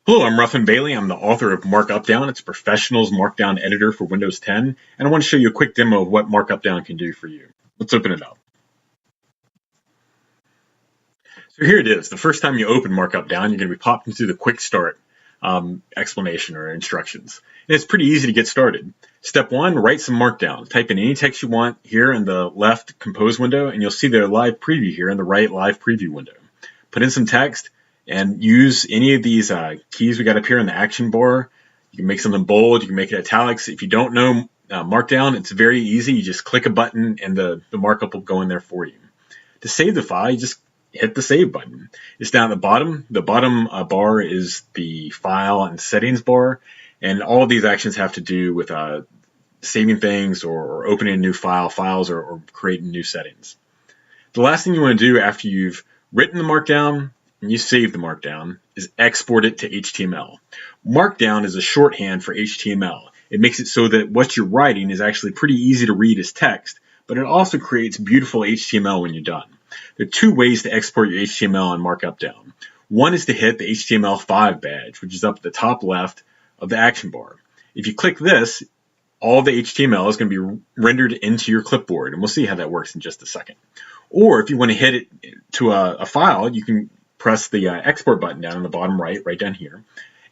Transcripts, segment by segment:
Hello, I'm Ruffin Bailey. I'm the author of MarkUpDown. It's a professional's Markdown editor for Windows 10, and I want to show you a quick demo of what MarkUpDown can do for you. Let's open it up. So here it is. The first time you open MarkUpDown, you're going to be popped into the quick start explanation or instructions. And it's pretty easy to get started. Step 1, write some Markdown. Type in any text you want here in the left compose window, and you'll see their live preview here in the right live preview window. Put in some text and use any of these keys we got up here in the action bar. You can make something bold, you can make it italics. If you don't know Markdown, it's very easy. You just click a button and the markup will go in there for you. To save the file, you just hit the save button. It's down at the bottom. The bottom bar is the file and settings bar, and all of these actions have to do with saving things or opening a new files or creating new settings. The last thing you want to do after you've written the Markdown and you save the Markdown is export it to HTML. Markdown is a shorthand for HTML. It makes it so that what you're writing is actually pretty easy to read as text, but it also creates beautiful HTML when you're done. There are two ways to export your HTML on MarkUpDown. One is to hit the HTML5 badge, which is up at the top left of the action bar. If you click this, all the HTML is going to be rendered into your clipboard, and we'll see how that works in just a second. Or if you want to hit it to a file, you can press the export button down in the bottom right down here,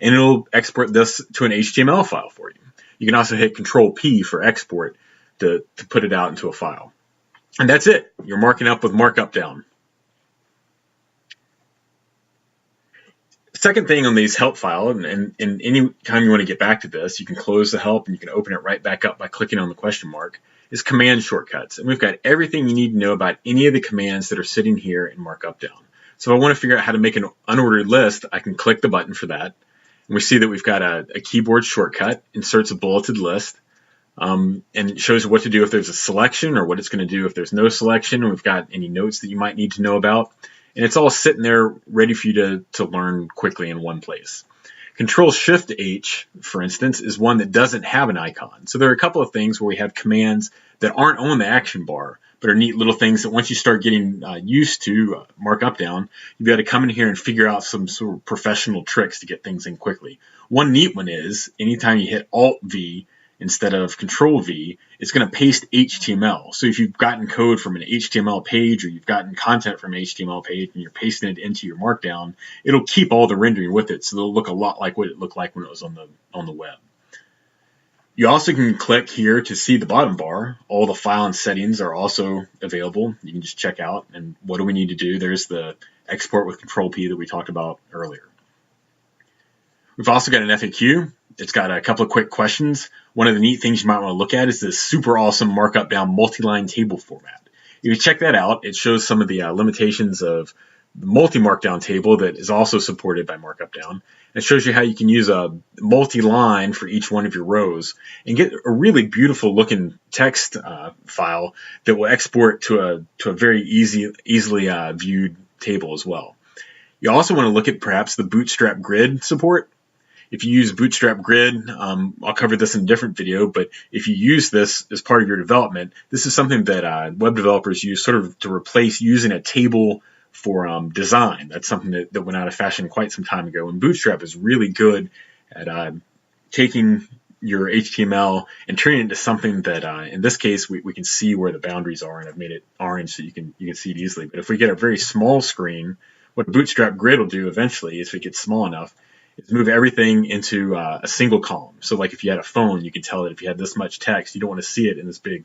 and it'll export this to an HTML file for you. You can also hit Control-P for export to put it out into a file. And that's it. You're marking up with MarkUpDown. Second thing on these help file, and any time you want to get back to this, you can close the help and you can open it right back up by clicking on the question mark, is command shortcuts. And we've got everything you need to know about any of the commands that are sitting here in MarkUpDown. So if I want to figure out how to make an unordered list, I can click the button for that. And we see that we've got a keyboard shortcut, inserts a bulleted list, and it shows you what to do if there's a selection or what it's going to do if there's no selection. And we've got any notes that you might need to know about. And it's all sitting there ready for you to learn quickly in one place. Control-Shift-H, for instance, is one that doesn't have an icon. So there are a couple of things where we have commands that aren't on the action bar, but are neat little things that once you start getting used to MarkUpDown, you've got to come in here and figure out some sort of professional tricks to get things in quickly. One neat one is anytime you hit Alt-V instead of Control-V, it's going to paste HTML. So if you've gotten code from an HTML page or you've gotten content from an HTML page and you're pasting it into your Markdown, it'll keep all the rendering with it, so it'll look a lot like what it looked like when it was on the web. You also can click here to see the bottom bar. All the file and settings are also available. You can just check out, and what do we need to do? There's the export with Control-P that we talked about earlier. We've also got an FAQ. It's got a couple of quick questions. One of the neat things you might want to look at is this super awesome MarkUpDown multi-line table format. If you check that out, it shows some of the limitations of the multi-Markdown table that is also supported by MarkUpDown. It shows you how you can use a multi-line for each one of your rows and get a really beautiful looking text file that will export to a very easily viewed table as well. You also want to look at perhaps the Bootstrap Grid support. If you use Bootstrap Grid, I'll cover this in a different video, but if you use this as part of your development, this is something that web developers use sort of to replace using a table for design. That's something that went out of fashion quite some time ago, and Bootstrap is really good at taking your HTML and turning it into something that, in this case, we can see where the boundaries are, and I've made it orange so you can see it easily. But if we get a very small screen, what Bootstrap Grid will do eventually, if it gets small enough, is move everything into a single column. So like if you had a phone, you could tell that if you had this much text, you don't want to see it in this big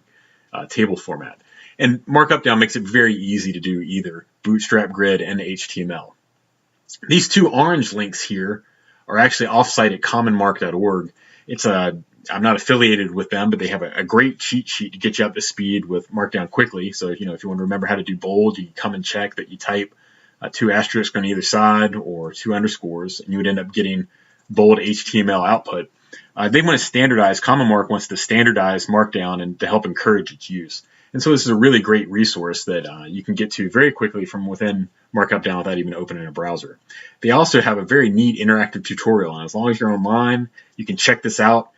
table format. And MarkUpDown makes it very easy to do either Bootstrap Grid and HTML. These two orange links here are actually offsite at commonmark.org. I'm not affiliated with them, but they have a great cheat sheet to get you up to speed with Markdown quickly. So if you want to remember how to do bold, you can come and check that you type 2 asterisks on either side or 2 underscores, and you would end up getting bold HTML output. They want to standardize, CommonMark wants to standardize Markdown and to help encourage its use. And so this is a really great resource that you can get to very quickly from within MarkUpDown without even opening a browser. They also have a very neat interactive tutorial, and as long as you're online, you can check this out.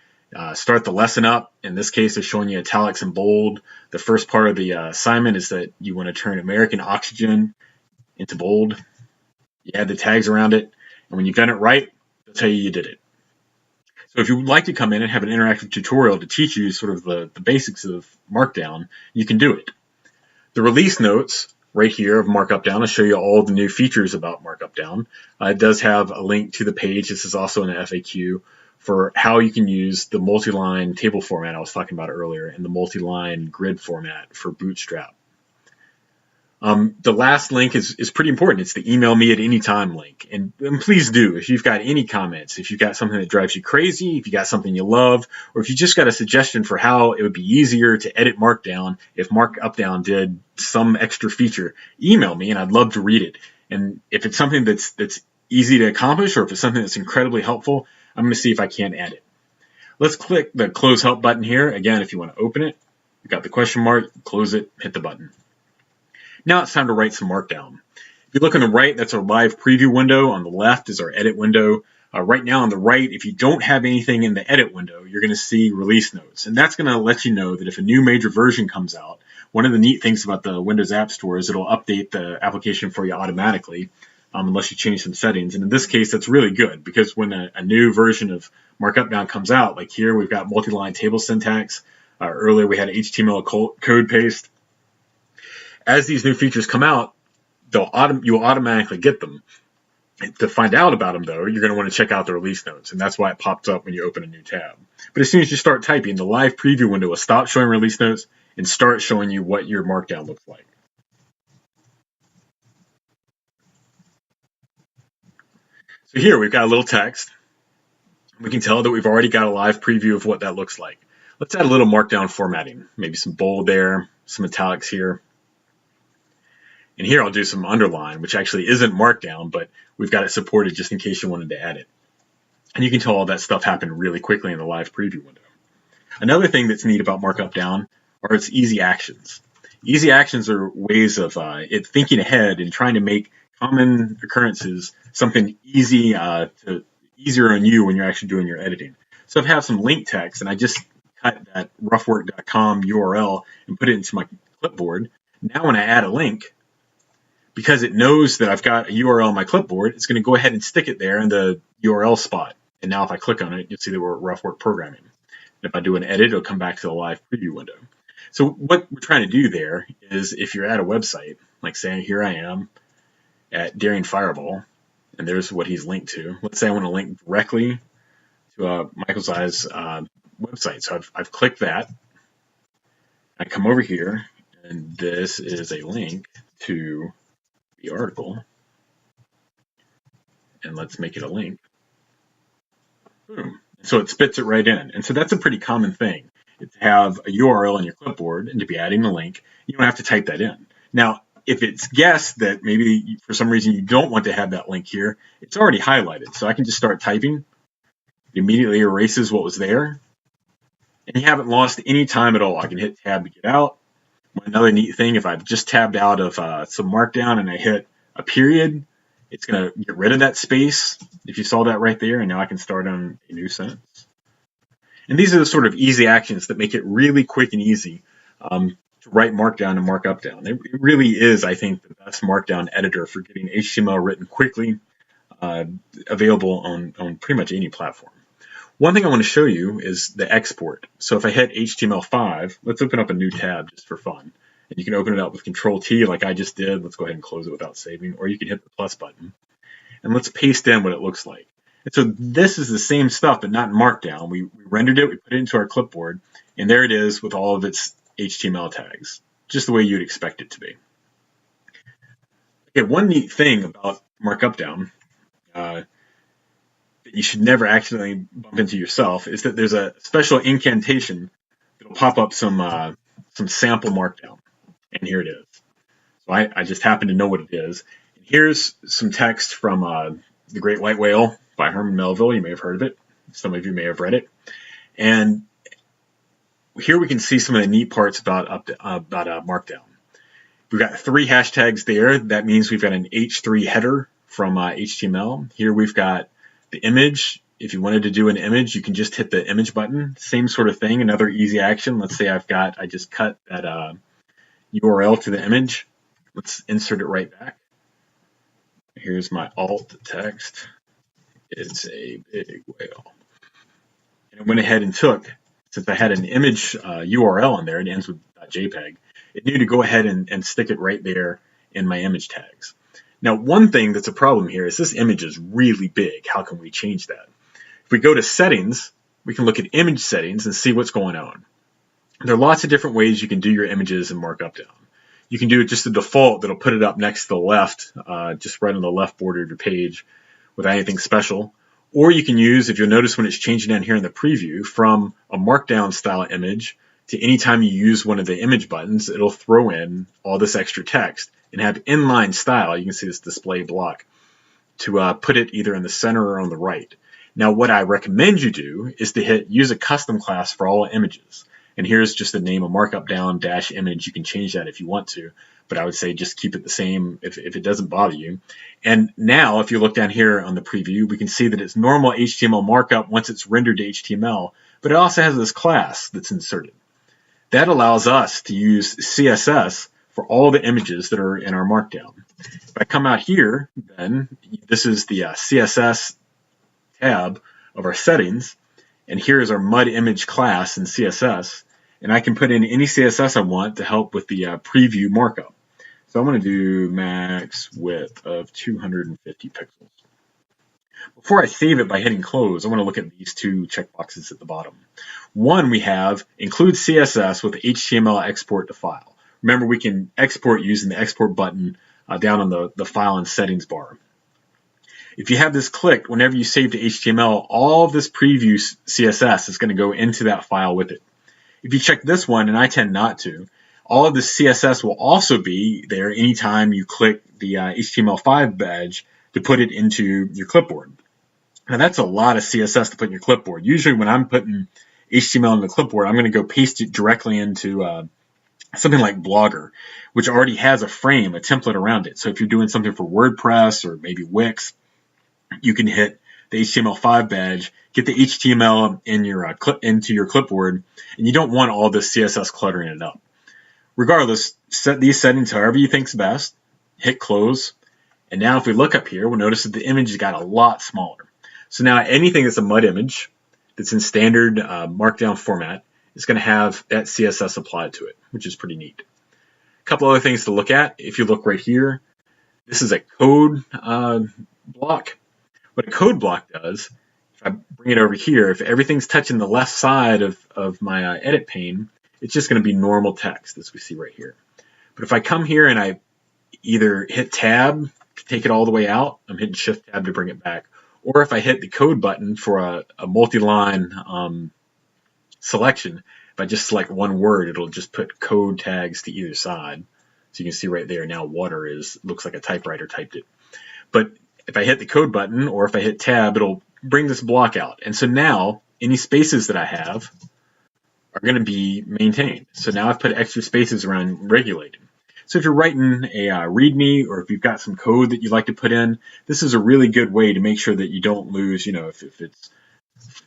Start the lesson up. In this case, they're showing you italics and bold. The first part of the assignment is that you want to turn American Oxygen into bold. You add the tags around it, and when you've done it right, They'll tell you did it. So if you would like to come in and have an interactive tutorial to teach you sort of the basics of Markdown, you can do it. The release notes right here of MarkUpDown will show you all the new features about MarkUpDown. It does have a link to the page. This is also an FAQ for how you can use the multi-line table format I was talking about earlier and the multi-line grid format for Bootstrap. The last link is pretty important. It's the email me at any time link. And please do, if you've got any comments, if you've got something that drives you crazy, if you got something you love, or if you just got a suggestion for how it would be easier to edit Markdown if MarkUpDown did some extra feature, email me and I'd love to read it. And if it's something that's easy to accomplish, or if it's something that's incredibly helpful, I'm going to see if I can add it. Let's click the close help button here. Again, if you want to open it, you've got the question mark, close it, hit the button. Now it's time to write some Markdown. If you look on the right, that's our live preview window. On the left is our edit window. Right now on the right, if you don't have anything in the edit window, you're going to see release notes. And that's going to let you know that if a new major version comes out, one of the neat things about the Windows App Store is it'll update the application for you automatically, unless you change some settings. And in this case, that's really good because when a new version of MarkUpDown comes out, like here, we've got multi-line table syntax. Earlier, we had HTML code paste. As these new features come out, you'll automatically get them. To find out about them, though, you're going to want to check out the release notes, and that's why it pops up when you open a new tab. But as soon as you start typing, the live preview window will stop showing release notes and start showing you what your Markdown looks like. So here we've got a little text. We can tell that we've already got a live preview of what that looks like. Let's add a little Markdown formatting, maybe some bold there, some italics here. And here I'll do some underline, which actually isn't Markdown, but we've got it supported just in case you wanted to add it. And you can tell all that stuff happened really quickly in the live preview window. Another thing that's neat about MarkUpDown are its easy actions. Easy actions are ways of thinking ahead and trying to make common occurrences something easier on you when you're actually doing your editing. So I've had some link text, and I just cut that roughwork.com URL and put it into my clipboard. Now when I add a link, because it knows that I've got a URL on my clipboard, it's going to go ahead and stick it there in the URL spot. And now if I click on it, you'll see that we're at Roughwork Programming. And if I do an edit, it'll come back to the live preview window. So what we're trying to do there is if you're at a website, like say here I am at Daring Fireball, and there's what he's linked to. Let's say I want to link directly to Michael's Eye's website. So I've clicked that. I come over here, and this is a link to the article, and let's make it a link. Boom. So it spits it right in. And so that's a pretty common thing, to have a URL in your clipboard and to be adding a link. You don't have to type that in. Now, if it's guessed that maybe for some reason you don't want to have that link here, it's already highlighted. So I can just start typing. It immediately erases what was there. And you haven't lost any time at all. I can hit tab to get out. Another neat thing, if I've just tabbed out of some Markdown and I hit a period, it's going to get rid of that space, if you saw that right there, and now I can start on a new sentence. And these are the sort of easy actions that make it really quick and easy to write Markdown and MarkUpDown. It really is, I think, the best Markdown editor for getting HTML written quickly, available on pretty much any platform. One thing I want to show you is the export. So if I hit HTML5, let's open up a new tab just for fun. And you can open it up with Control-T like I just did. Let's go ahead and close it without saving. Or you can hit the plus button. And let's paste in what it looks like. And so this is the same stuff, but not in Markdown. We rendered it, we put it into our clipboard, and there it is with all of its HTML tags, just the way you'd expect it to be. Okay, one neat thing about MarkUpDown that you should never accidentally bump into yourself is that there's a special incantation that'll pop up some sample Markdown. And here it is. So I just happen to know what it is. And here's some text from The Great White Whale by Herman Melville. You may have heard of it. Some of you may have read it. And here we can see some of the neat parts about Markdown. We've got 3 hashtags there. That means we've got an H3 header from HTML. Here we've got the image. If you wanted to do an image, you can just hit the image button. Same sort of thing, another easy action. Let's say I just cut that URL to the image. Let's insert it right back. Here's my alt text. is a big whale. And I went ahead and took, since I had an image URL in there, it ends with .jpeg, it knew to go ahead and stick it right there in my image tags. Now, one thing that's a problem here is this image is really big. How can we change that? If we go to settings, we can look at image settings and see what's going on. There are lots of different ways you can do your images in MarkUpDown. You can do it just the default that'll put it up next to the left, just right on the left border of your page without anything special. Or you can use, if you'll notice when it's changing down here in the preview, from a Markdown style image to anytime you use one of the image buttons, it'll throw in all this extra text and have inline style. You can see this display block to put it either in the center or on the right. Now, what I recommend you do is to hit use a custom class for all images. And here's just the name of MarkUpDown-image. You can change that if you want to, but I would say just keep it the same if it doesn't bother you. And now, if you look down here on the preview, we can see that it's normal HTML markup once it's rendered to HTML, but it also has this class that's inserted. That allows us to use CSS for all the images that are in our Markdown. If I come out here, then this is the CSS tab of our settings, and here is our mud image class in CSS, and I can put in any CSS I want to help with the preview markup. So I'm going to do max width of 250 pixels. Before I save it by hitting close, I want to look at these two checkboxes at the bottom. One, we have include CSS with HTML export to file. Remember, we can export using the export button down on the file and settings bar. If you have this clicked, whenever you save to HTML, all of this preview CSS is going to go into that file with it. If you check this one, and I tend not to, all of the CSS will also be there anytime you click the HTML5 badge to put it into your clipboard. Now, that's a lot of CSS to put in your clipboard. Usually when I'm putting HTML in the clipboard, I'm going to go paste it directly into something like Blogger, which already has a frame, a template around it. So if you're doing something for WordPress or maybe Wix, you can hit the HTML5 badge, get the HTML in your into your clipboard, and you don't want all this CSS cluttering it up. Regardless, set these settings however you think's best, hit close, and now if we look up here, we'll notice that the image has got a lot smaller. So now anything that's a mud image that's in standard Markdown format is going to have that CSS applied to it, which is pretty neat. A couple other things to look at. If you look right here, this is a code block. What a code block does, if I bring it over here, if everything's touching the left side of my edit pane, it's just going to be normal text, as we see right here. But if I come here and I either hit tab to take it all the way out, I'm hitting shift tab to bring it back, or if I hit the code button for a multi-line selection, if I just select one word, it'll just put code tags to either side. So you can see right there now water looks like a typewriter typed it. But if I hit the code button or if I hit tab, it'll bring this block out. And so now any spaces that I have are going to be maintained. So now I've put extra spaces around regulating. So if you're writing a README or if you've got some code that you'd like to put in, this is a really good way to make sure that you don't lose, if it's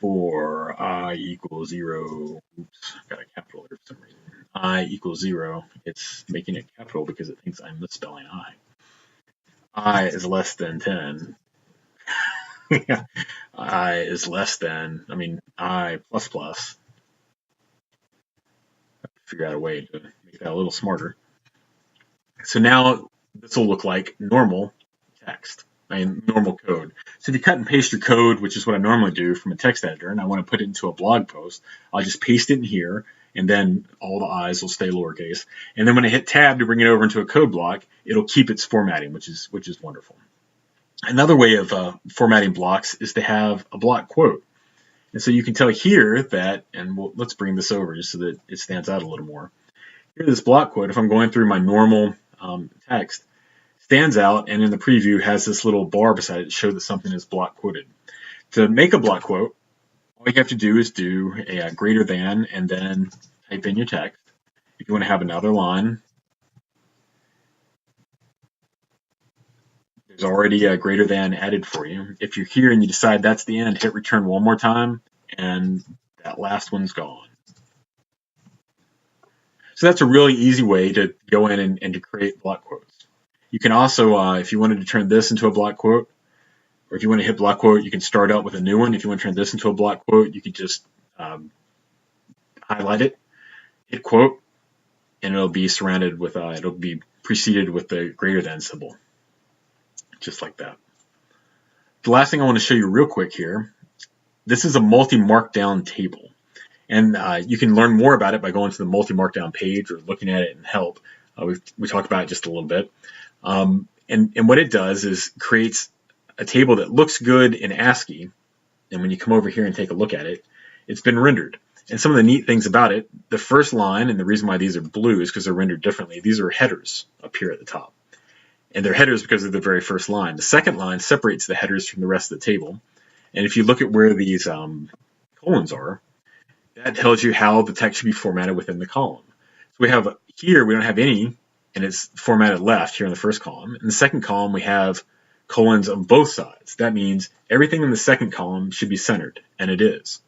for I equals 0, oops, got a capital there for some reason. I equals 0, it's making it capital because it thinks I'm misspelling I is less than 10. I is less than, I plus plus. Figure out a way to make that a little smarter. So now this will look like normal text, normal code. So if you cut and paste your code, which is what I normally do from a text editor, and I want to put it into a blog post, I'll just paste it in here, and then all the I's will stay lowercase. And then when I hit tab to bring it over into a code block, it'll keep its formatting, which is wonderful. Another way of formatting blocks is to have a block quote. And so you can tell here that, and let's bring this over just so that it stands out a little more. Here, this block quote, if I'm going through my normal text, stands out, and in the preview has this little bar beside it to show that something is block quoted. To make a block quote, all you have to do is do a greater than and then type in your text. If you want to have another line, there's already a greater than added for you. If you're here and you decide that's the end, hit return one more time, and that last one's gone. So that's a really easy way to go in and to create block quotes. You can also, if you wanted to turn this into a block quote, Or if you want to hit block quote, you can start out with a new one. If you want to turn this into a block quote, you could just highlight it, hit quote, and it'll be surrounded with, it'll be preceded with the greater than symbol, just like that. The last thing I want to show you real quick here, this is a multi-markdown table. And you can learn more about it by going to the multi-markdown page or looking at it in help. We talked about it just a little bit. And what it does is creates a table that looks good in ASCII. And when you come over here and take a look at it, it's been rendered. And some of the neat things about it, the first line, and the reason why these are blue is because they're rendered differently. These are headers up here at the top. And they're headers because of the very first line. The second line separates the headers from the rest of the table. And if you look at where these colons are, that tells you how the text should be formatted within the column. So we have here, we don't have any, and it's formatted left here in the first column. In the second column, we have colons on both sides. That means everything in the second column should be centered, and it is.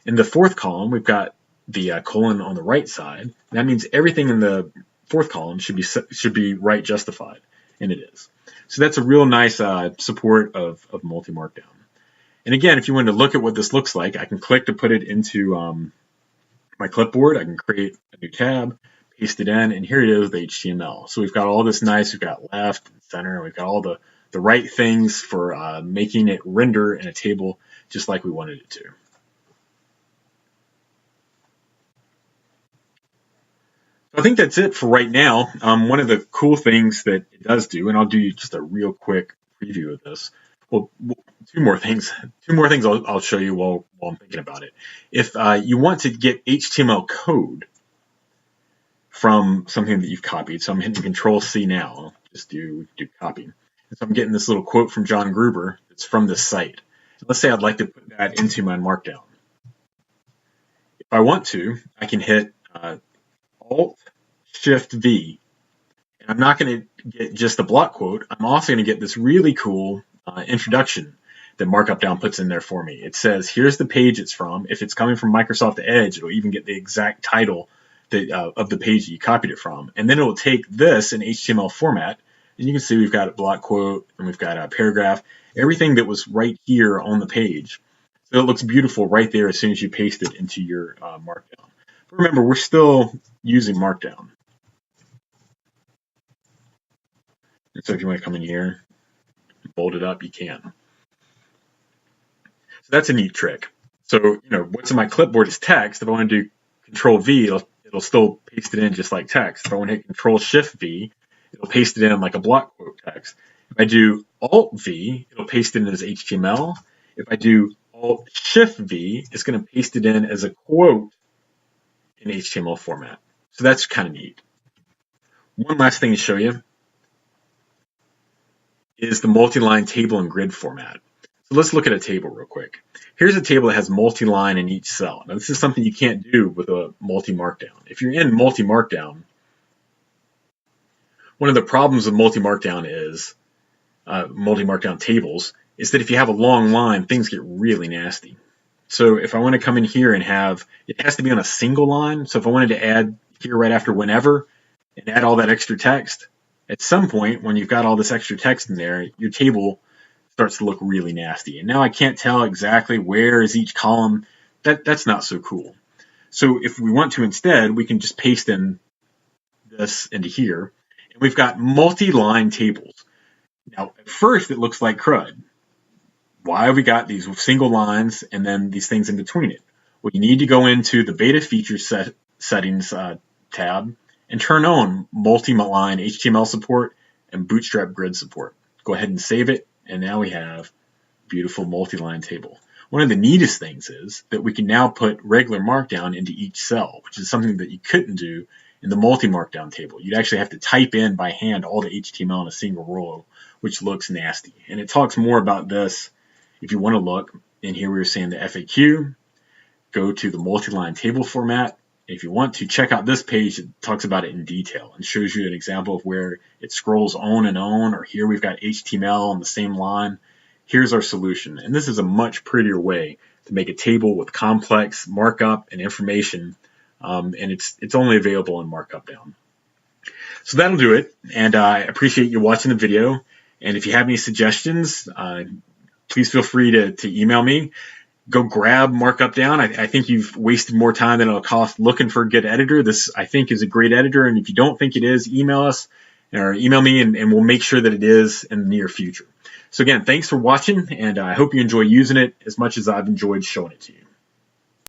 In the fourth column, we've got the colon on the right side. That means everything in the fourth column should be right justified, and it is. So that's a real nice support of multi-markdown. And again, if you want to look at what this looks like, I can click to put it into my clipboard. I can create a new tab, paste it in, and here it is, the HTML. So we've got all this nice, we've got left and center, and we've got all the right things for making it render in a table just like we wanted it to. I think that's it for right now. One of the cool things that it does do, and I'll do just a real quick preview of this. Well, two more things I'll show you while I'm thinking about it. If you want to get HTML code from something that you've copied, so I'm hitting Control-C now, just do copy. And so I'm getting this little quote from John Gruber. It's from this site. Let's say I'd like to put that into my Markdown. If I want to, I can hit Alt-Shift-V. And I'm not going to get just the block quote. I'm also going to get this really cool introduction that MarkUpDown puts in there for me. It says, here's the page it's from. If it's coming from Microsoft Edge, it'll even get the exact title of the page that you copied it from. And then it will take this in HTML format. And you can see we've got a block quote and we've got a paragraph, everything that was right here on the page. So it looks beautiful right there as soon as you paste it into your Markdown. But remember, we're still using Markdown. And so if you want to come in here, bold it up, you can. So that's a neat trick. So, what's in my clipboard is text. If I want to do Control-V, it'll still paste it in just like text. If I want to hit Control-Shift-V, it'll paste it in like a block quote text. If I do Alt-V, it'll paste it in as HTML. If I do Alt-Shift-V, it's going to paste it in as a quote in HTML format. So that's kind of neat. One last thing to show you is the multi-line table and grid format. So let's look at a table real quick. Here's a table that has multi-line in each cell. Now this is something you can't do with a multi-markdown. If you're in multi-markdown, one of the problems with multi-markdown is, multi-markdown tables, is that if you have a long line, things get really nasty. So if I want to come in here and have, it has to be on a single line. So if I wanted to add here right after whenever and add all that extra text, at some point, when you've got all this extra text in there, your table starts to look really nasty. And now I can't tell exactly where is each column. That's not so cool. So if we want to instead, we can just paste in this into here. And we've got multi-line tables. Now, at first, it looks like crud. Why have we got these single lines and then these things in between it? Well, you need to go into the beta features settings tab and turn on multi-line HTML support and Bootstrap grid support. Go ahead and save it, and now we have a beautiful multi-line table. One of the neatest things is that we can now put regular Markdown into each cell, which is something that you couldn't do in the multi-Markdown table. You'd actually have to type in by hand all the HTML in a single row, which looks nasty. And it talks more about this if you want to look. In here we were saying the FAQ, go to the multi-line table format. If you want to check out this page, it talks about it in detail and shows you an example of where it scrolls on and on, or here we've got HTML on the same line. Here's our solution. And this is a much prettier way to make a table with complex markup and information, and it's only available in MarkUpDown. So that'll do it, and I appreciate you watching the video. And if you have any suggestions, please feel free to email me. Go grab MarkUpDown. I think you've wasted more time than it'll cost looking for a good editor. This, I think, is a great editor, and if you don't think it is, email us or email me, and we'll make sure that it is in the near future. So again, thanks for watching, and I hope you enjoy using it as much as I've enjoyed showing it to you.